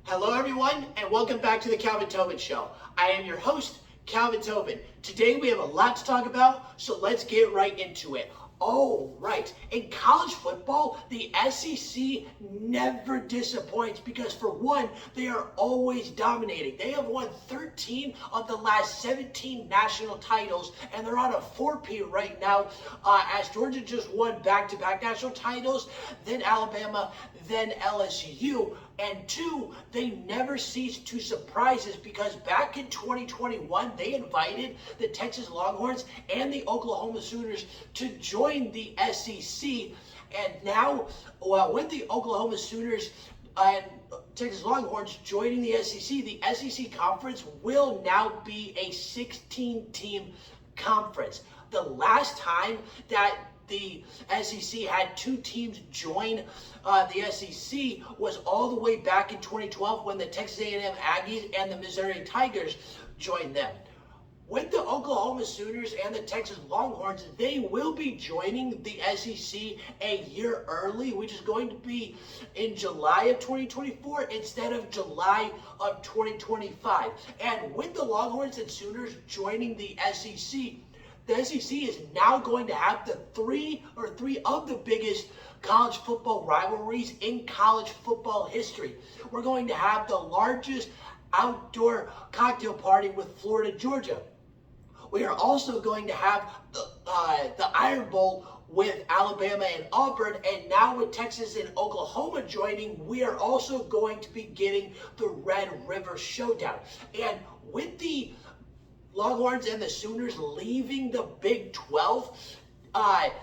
Hello, everyone, and welcome back to the Calvin Tobin Show. I am your host, Calvin Tobin. Today we have a lot to talk about, so let's get right into it. Oh, right. In college football, the SEC never disappoints because, for one, they are always dominating. They have won 13 of the last 17 national titles, and they're on a four-peat right now as Georgia just won back-to-back national titles, then Alabama, then LSU. And two, they never cease to surprise us because back in 2021, they invited the Texas Longhorns and the Oklahoma Sooners to join the SEC. And now, with the Oklahoma Sooners and Texas Longhorns joining the SEC conference will now be a 16-team conference. The last time that the SEC had two teams join the SEC was all the way back in 2012 when the Texas A&M Aggies and the Missouri Tigers joined them. With the Oklahoma Sooners and the Texas Longhorns, they will be joining the SEC a year early, which is going to be in July of 2024 instead of July of 2025. And with the Longhorns and Sooners joining the SEC is now going to have three of the biggest college football rivalries in college football history. We're going to have the largest outdoor cocktail party with Florida, Georgia. We are also going to have the Iron Bowl with Alabama and Auburn, and now with Texas and Oklahoma joining, we are also going to be getting the Red River Showdown. And with the Longhorns and the Sooners leaving the Big 12,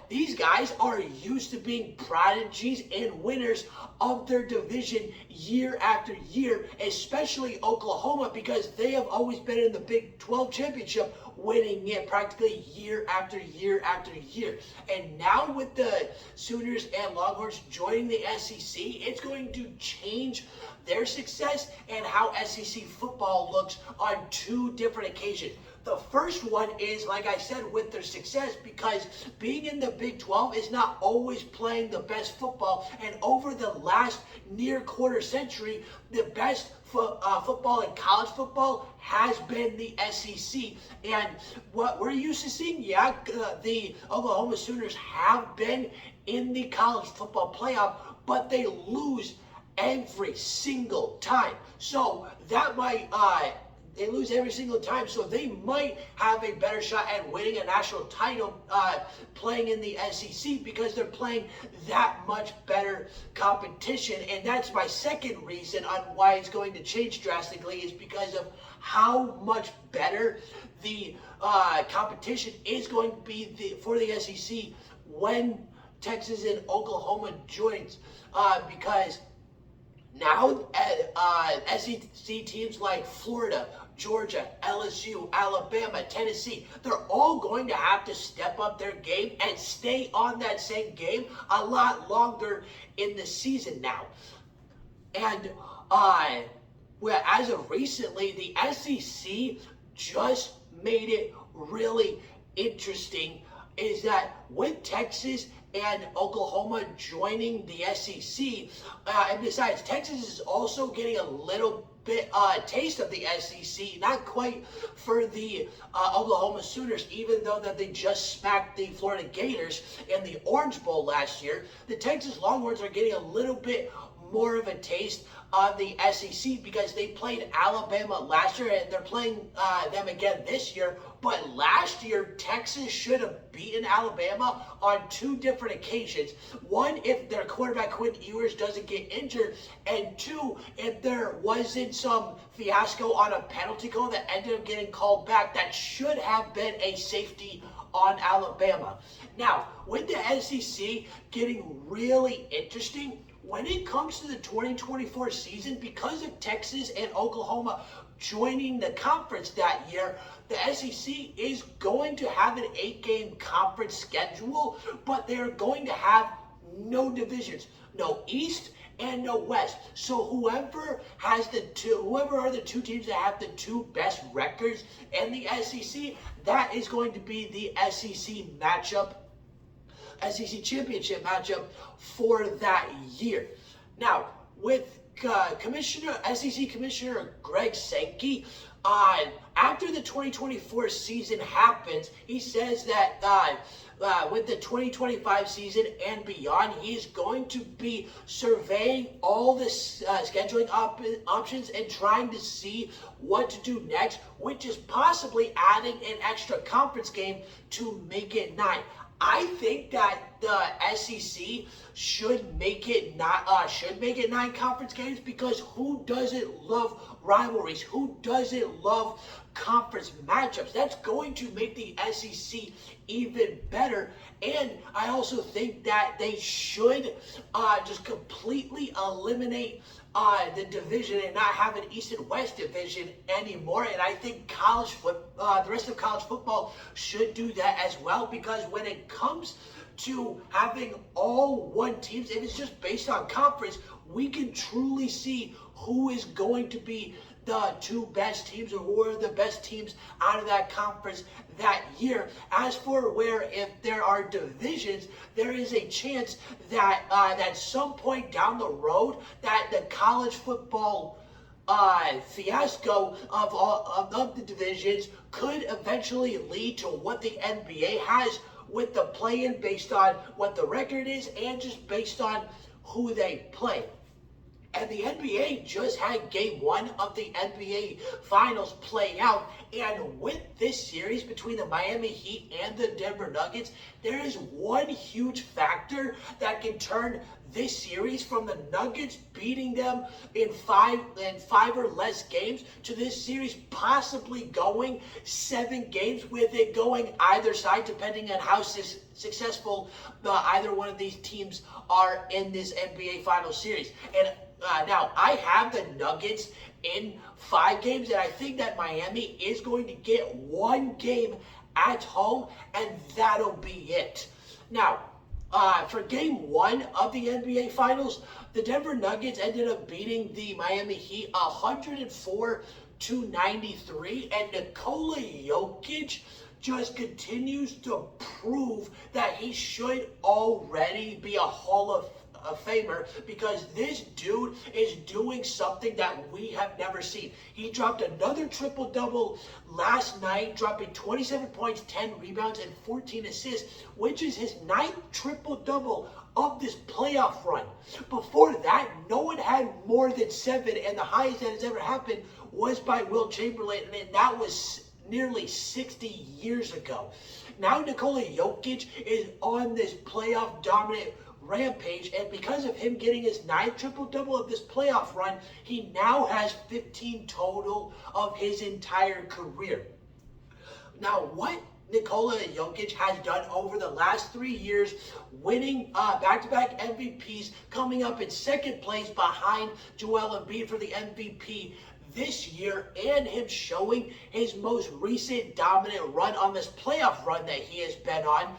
these guys are used to being prodigies and winners of their division year after year, especially Oklahoma, because they have always been in the Big 12 championship, winning it practically year after year after year. And now with the Sooners and Longhorns joining the SEC, it's going to change their success and how SEC football looks on two different occasions. The first one is, like I said, with their success, because being in the Big 12 is not always playing the best football. And over the last near quarter century, the best football in college football has been the SEC. And what we're used to seeing, the Oklahoma Sooners have been in the college football playoff, but they lose every single time. So that might... they lose every single time, so they might have a better shot at winning a national title playing in the SEC because they're playing that much better competition. And that's my second reason on why it's going to change drastically, is because of how much better the competition is going to be for the SEC when Texas and Oklahoma joins, because now SEC teams like Florida, Georgia, LSU, Alabama, Tennessee, they're all going to have to step up their game and stay on that same game a lot longer in the season now. And as of recently, the SEC just made it really interesting, is that with Texas and Oklahoma joining the SEC, and besides, Texas is also getting a little bit taste of the SEC, not quite for the Oklahoma Sooners, even though that they just smacked the Florida Gators in the Orange Bowl last year. The Texas Longhorns are getting a little bit more of a taste of the SEC because they played Alabama last year and they're playing them again this year. But last year, Texas should have beaten Alabama on two different occasions. One, if their quarterback Quinn Ewers doesn't get injured, and two, if there wasn't some fiasco on a penalty call that ended up getting called back that should have been a safety on Alabama. Now, with the SEC getting really interesting, when it comes to the 2024 season, because of Texas and Oklahoma joining the conference that year, the SEC is going to have an 8-game conference schedule, but they're going to have no divisions, no East and no West. So whoever are the two teams that have the two best records in the SEC, that is going to be the SEC championship matchup for that year. Now, with SEC Commissioner Greg Sankey, after the 2024 season happens, he says that with the 2025 season and beyond, he's going to be surveying all the scheduling options and trying to see what to do next, which is possibly adding an extra conference game to make it 9. I think that the SEC should make it 9 conference games, because who doesn't love rivalries? Who doesn't love conference matchups? That's going to make the SEC even better. And I also think that they should just completely eliminate the division and not have an East and West division anymore. And I think the rest of college football should do that as well, because when it comes to having all one teams, if it's just based on conference, we can truly see who is going to be the 2 best teams, or who are the best teams out of that conference that year. As for where, if there are divisions, there is a chance that at some point down the road, that the college football fiasco of the divisions could eventually lead to what the NBA has with the play-in, based on what the record is and just based on who they play. And the NBA just had game 1 of the NBA Finals play out. And with this series between the Miami Heat and the Denver Nuggets, there is one huge factor that can turn this series from the Nuggets beating them in five or less games to this series possibly going 7 games, with it going either side, depending on how successful either one of these teams are in this NBA Finals series. And now, I have the Nuggets in 5 games, and I think that Miami is going to get 1 game at home, and that'll be it. Now, for game 1 of the NBA Finals, the Denver Nuggets ended up beating the Miami Heat 104-93, and Nikola Jokic just continues to prove that he should already be a Hall of Famer, because this dude is doing something that we have never seen. He dropped another triple-double last night, dropping 27 points, 10 rebounds, and 14 assists, which is his 9th triple-double of this playoff run. Before that, no one had more than 7, and the highest that has ever happened was by Wilt Chamberlain, and that was nearly 60 years ago. Now Nikola Jokic is on this playoff dominant rampage, and because of him getting his 9th triple-double of this playoff run, he now has 15 total of his entire career. Now, what Nikola Jokic has done over the last 3 years, winning back-to-back MVPs, coming up in 2nd place behind Joel Embiid for the MVP this year, and him showing his most recent dominant run on this playoff run that he has been on,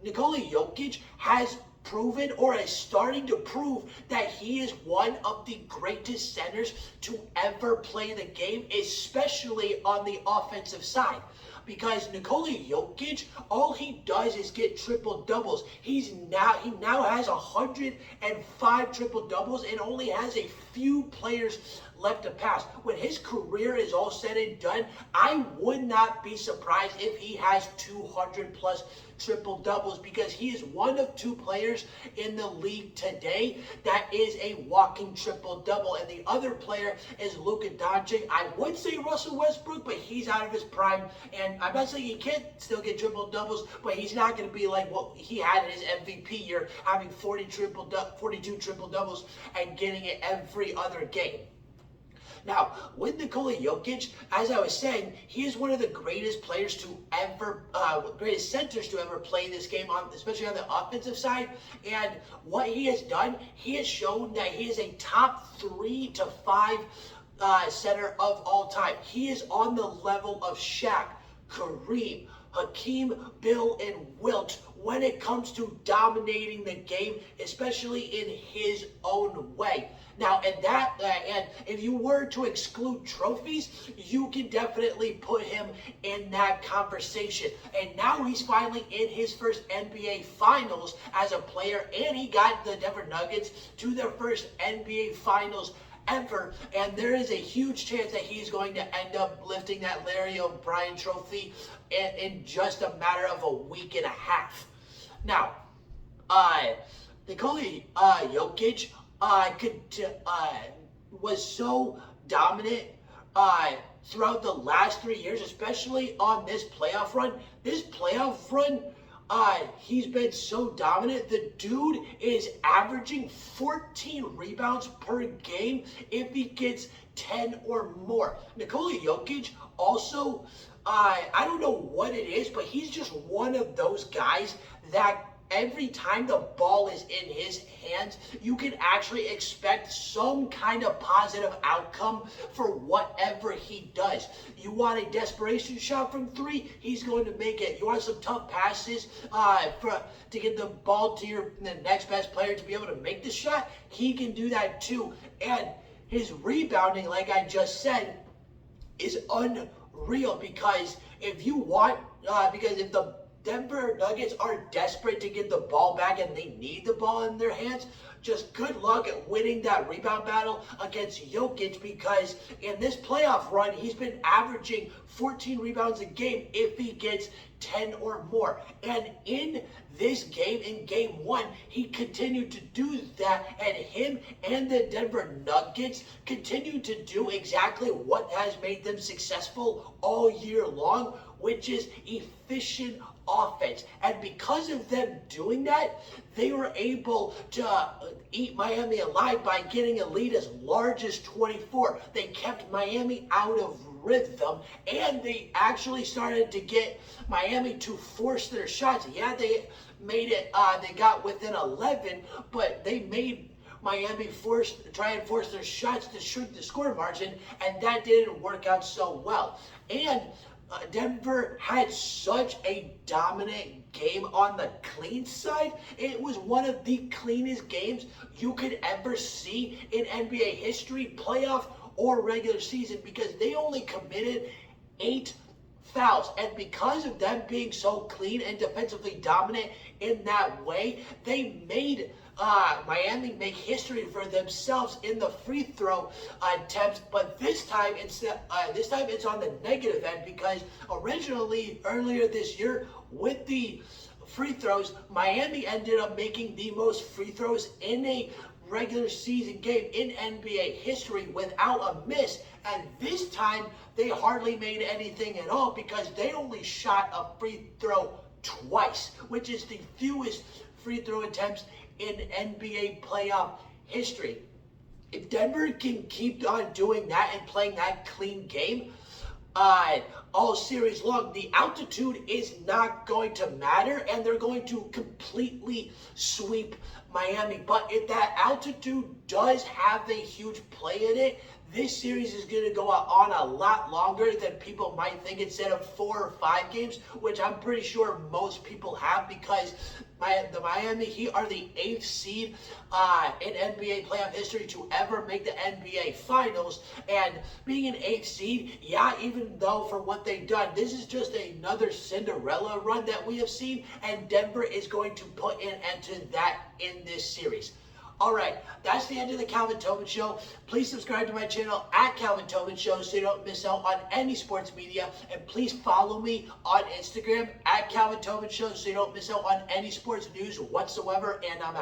Nikola Jokic has proven, or is starting to prove, that he is one of the greatest centers to ever play the game, especially on the offensive side. Because Nikola Jokic, all he does is get triple doubles. He now has 105 triple doubles and only has a few players left to pass. When his career is all said and done, I would not be surprised if he has 200 plus triple doubles, because he is one of 2 players in the league today that is a walking triple double, and the other player is Luka Doncic. I would say Russell Westbrook, but he's out of his prime, and I'm not saying he can't still get triple doubles, but he's not going to be like what he had in his MVP year, having 42 triple doubles and getting it every other game. Now, with Nikola Jokic, as I was saying, he is one of the greatest players to ever, greatest centers to ever play this game, especially on the offensive side. And what he has done, he has shown that he is a top 3 to 5 center of all time. He is on the level of Shaq, Kareem, Hakeem, Bill, and Wilt when it comes to dominating the game, especially in his own way. Now, and if you were to exclude trophies, you can definitely put him in that conversation. And now he's finally in his first NBA Finals as a player, and he got the Denver Nuggets to their first NBA Finals ever, and there is a huge chance that he's going to end up lifting that Larry O'Brien trophy in just a matter of a week and a half. Now, Nikola Jokic was so dominant throughout the last 3 years, especially on this playoff run. This playoff run, he's been so dominant. The dude is averaging 14 rebounds per game if he gets 10 or more. Nikola Jokic also, I don't know what it is, but he's just one of those guys that every time the ball is in his hands, you can actually expect some kind of positive outcome for whatever he does. You want a desperation shot from three, he's going to make it. You want some tough passes to get the ball to the next best player to be able to make the shot, he can do that too. And his rebounding, like I just said, is unreal because if the Denver Nuggets are desperate to get the ball back and they need the ball in their hands, just good luck at winning that rebound battle against Jokic, because in this playoff run, he's been averaging 14 rebounds a game if he gets 10 or more. And in this game, in game one, he continued to do that, and him and the Denver Nuggets continued to do exactly what has made them successful all year long, which is efficient offense. And because of them doing that, they were able to eat Miami alive by getting a lead as large as 24. They kept Miami out of rhythm, and they actually started to get Miami to force their shots. Yeah, they made it, they got within 11, but they made Miami try and force their shots to shrink the score margin, and that didn't work out so well. And Denver had such a dominant game on the clean side. It was one of the cleanest games you could ever see in NBA history, playoff or regular season, because they only committed 8 fouls. And because of them being so clean and defensively dominant in that way, they made Miami make history for themselves in the free throw attempts. But this time it's on the negative end, because originally earlier this year with the free throws, Miami ended up making the most free throws in a regular season game in NBA history without a miss. And this time they hardly made anything at all, because they only shot a free throw twice, which is the fewest free throw attempts in NBA playoff history. If Denver can keep on doing that and playing that clean game all series long, the altitude is not going to matter, and they're going to completely sweep Miami. But if that altitude does have a huge play in it, this series is going to go on a lot longer than people might think, instead of 4 or 5 games, which I'm pretty sure most people have, because the Miami Heat are the 8th seed in NBA playoff history to ever make the NBA Finals. And being an 8th seed, yeah, even though for what they've done, this is just another Cinderella run that we have seen, and Denver is going to put an end to that in this series. All right, that's the end of the Calvin Tobin Show. Please subscribe to my channel at Calvin Tobin Show so you don't miss out on any sports media. And please follow me on Instagram at Calvin Tobin Show so you don't miss out on any sports news whatsoever. And I'm out.